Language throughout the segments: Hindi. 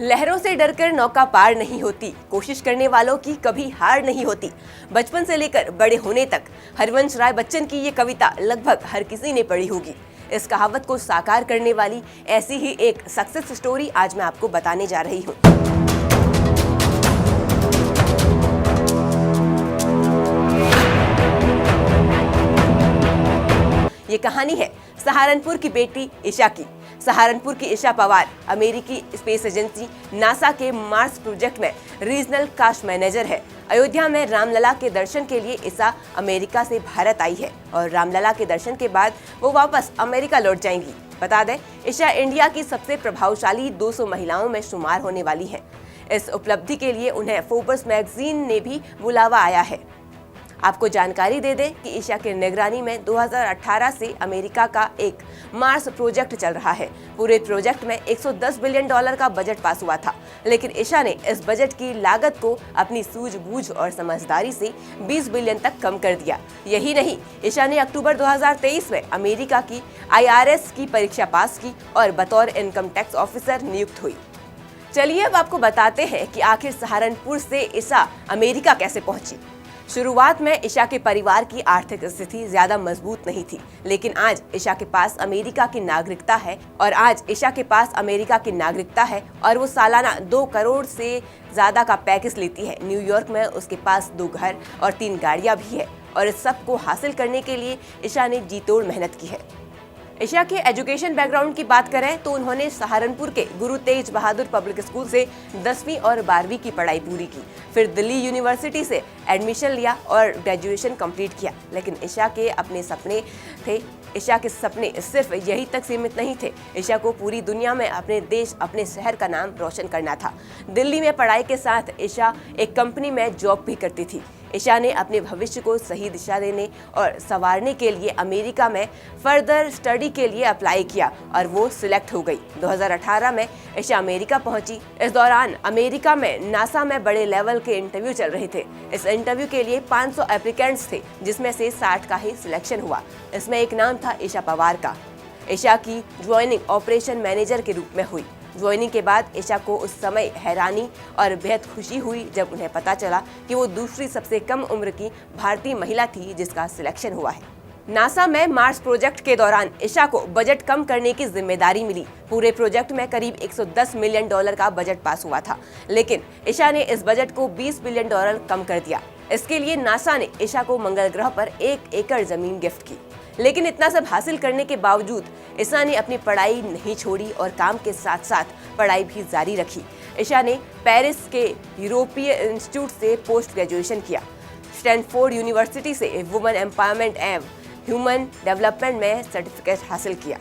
लहरों से डरकर नौका पार नहीं होती, कोशिश करने वालों की कभी हार नहीं होती। बचपन से लेकर बड़े होने तक हरवंश राय बच्चन की ये कविता लगभग हर किसी ने पढ़ी होगी। इस कहावत को साकार करने वाली ऐसी ही एक सक्सेस स्टोरी आज मैं आपको बताने जा रही हूँ। ये कहानी है सहारनपुर की बेटी ईशा की। सहारनपुर की ईशा पवार अमेरिकी स्पेस एजेंसी नासा के मार्स प्रोजेक्ट में रीजनल कास्ट मैनेजर है। अयोध्या में रामलला के दर्शन के लिए ईशा अमेरिका से भारत आई है और रामलला के दर्शन के बाद वो वापस अमेरिका लौट जाएंगी। बता दें, ईशा इंडिया की सबसे प्रभावशाली 200 महिलाओं में शुमार होने वाली है। इस उपलब्धि के लिए उन्हें फोर्ब्स मैगजीन ने भी बुलावा आया है। आपको जानकारी दे दें कि ईशा के निगरानी में 2018 से अमेरिका का एक मार्स प्रोजेक्ट चल रहा है। पूरे प्रोजेक्ट में $110 बिलियन का बजट पास हुआ था, लेकिन ईशा ने इस बजट की लागत को अपनी सूझबूझ और समझदारी से 20 बिलियन तक कम कर दिया। यही नहीं, ईशा ने अक्टूबर 2023 में अमेरिका की IRS की परीक्षा पास की और बतौर इनकम टैक्स ऑफिसर नियुक्त हुई। चलिए अब आपको बताते हैं कि आखिर सहारनपुर से ईशा अमेरिका कैसे पहुंची। शुरुआत में ईशा के परिवार की आर्थिक स्थिति ज्यादा मजबूत नहीं थी, लेकिन आज ईशा के पास अमेरिका की नागरिकता है और वो सालाना 2 करोड़ से ज्यादा का पैकेज लेती है। न्यूयॉर्क में उसके पास 2 घर और 3 गाड़ियां भी है और इस सब को हासिल करने के लिए ईशा ने जी तोड़ मेहनत की है। ईशा के एजुकेशन बैकग्राउंड की बात करें तो उन्होंने सहारनपुर के गुरु तेज बहादुर पब्लिक स्कूल से 10वीं और 12वीं की पढ़ाई पूरी की। फिर दिल्ली यूनिवर्सिटी से एडमिशन लिया और ग्रेजुएशन कंप्लीट किया। लेकिन ईशा के सपने सिर्फ यही तक सीमित नहीं थे। ईशा को पूरी दुनिया में अपने देश, अपने शहर का नाम रोशन करना था। दिल्ली में पढ़ाई के साथ ईशा एक कंपनी में जॉब भी करती थी। ईशा ने अपने भविष्य को सही दिशा देने और संवारने के लिए अमेरिका में फर्दर स्टडी के लिए अप्लाई किया और वो सिलेक्ट हो गई। 2018 में ईशा अमेरिका पहुंची। इस दौरान अमेरिका में नासा में बड़े लेवल के इंटरव्यू चल रहे थे। इस इंटरव्यू के लिए 500 एप्लीकेंट्स थे, जिसमें से 60 का ही सिलेक्शन हुआ। इसमें एक नाम था ईशा पवार का। ईशा की ज्वाइनिंग ऑपरेशन मैनेजर के रूप में हुई। ज्वाइनिंग के बाद ईशा को उस समय हैरानी और बेहद खुशी हुई जब उन्हें पता चला कि वो दूसरी सबसे कम उम्र की भारतीय महिला थी जिसका सिलेक्शन हुआ है। नासा में मार्स प्रोजेक्ट के दौरान ईशा को बजट कम करने की जिम्मेदारी मिली। पूरे प्रोजेक्ट में करीब $110 मिलियन का बजट पास हुआ था, लेकिन ईशा ने इस बजट को $20 बिलियन कम कर दिया। इसके लिए नासा ने ईशा को मंगल ग्रह पर 1 एकड़ जमीन गिफ्ट की। लेकिन इतना सब हासिल करने के बावजूद ईशा ने अपनी पढ़ाई नहीं छोड़ी और काम के साथ साथ पढ़ाई भी जारी रखी। ईशा ने पेरिस के यूरोपीय इंस्टीट्यूट से पोस्ट ग्रेजुएशन किया। स्टैनफोर्ड यूनिवर्सिटी से वुमेन एम्पावरमेंट एवं ह्यूमन डेवलपमेंट में सर्टिफिकेट हासिल किया।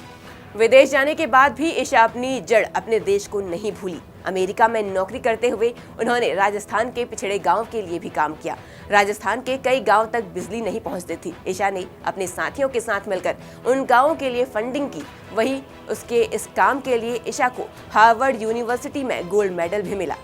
विदेश जाने के बाद भी ईशा अपनी जड़, अपने देश को नहीं भूली। अमेरिका में नौकरी करते हुए उन्होंने राजस्थान के पिछड़े गांव के लिए भी काम किया। राजस्थान के कई गांव तक बिजली नहीं पहुंचती थी। ईशा ने अपने साथियों के साथ मिलकर उन गांवों के लिए फंडिंग की। वहीं उसके इस काम के लिए ईशा को हार्वर्ड यूनिवर्सिटी में गोल्ड मेडल भी मिला।